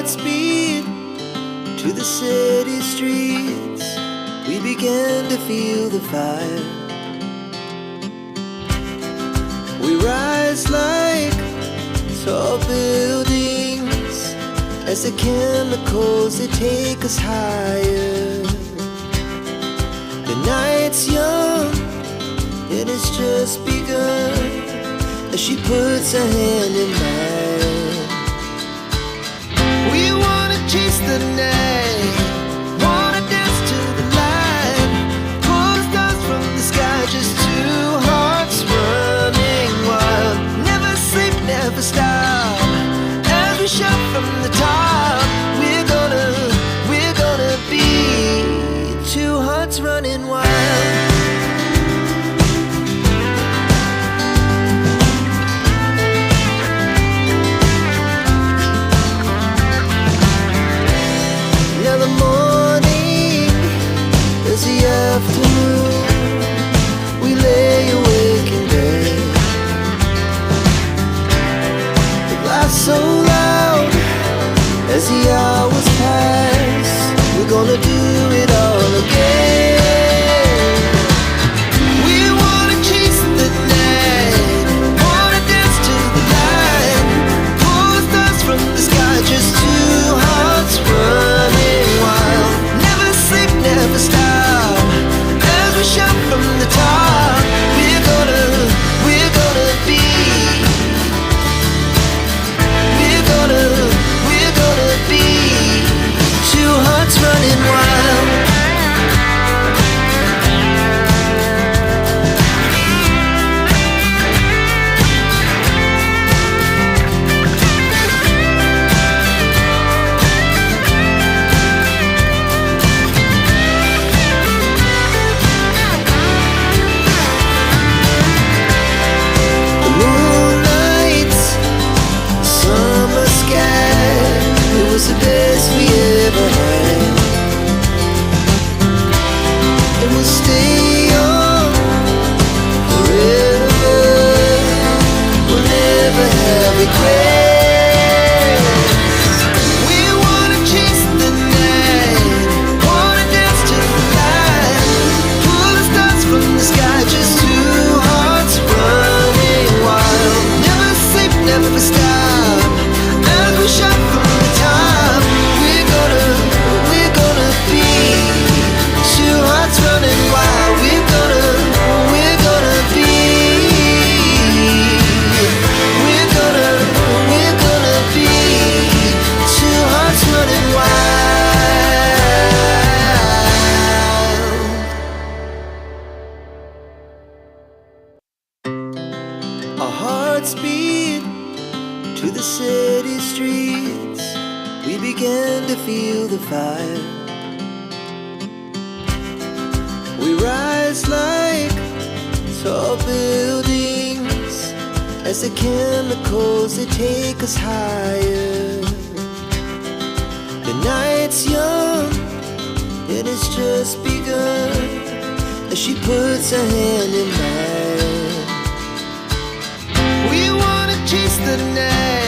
hearts beat to the city streets. We began to feel the fire. We rise like tall buildings as the chemicals, they take us higher. The night's young, it has just begun, as she puts her hand in mine. We wanna chase the night, wanna dance to the light, pull the stars from the sky, just two hearts running wild. Never sleep, never stop, as we shout from the top. We're gonna be two hearts running wild. Now the morning is the afternoon. We lay awake in bed, the laugh so loud as the hours pass. We're gonna do it all again. We wanna chase the night, wanna dance to the light, pull the stars from the sky, just two hearts running wild. Never sleep, never stop, as we shout from the top. We're gonna be, we're gonna be two hearts running wild. The moonlight, summer sky, it was the best we ever had. And we'll stay on forever. We'll never have regrets. We wanna chase the night, wanna dance to the light, pull the stars from the sky, just two hearts running wild. Never sleep, never stop, as we shout from the top. We're gonna be two hearts running wild. We're gonna be, we're gonna be two hearts running wild. Our hearts beat to the city streets. We began to feel the fire. We rise like tall buildings as the chemicals, they take us higher. The night's young, it has just begun, as she puts her hand in mine. We wanna chase the night,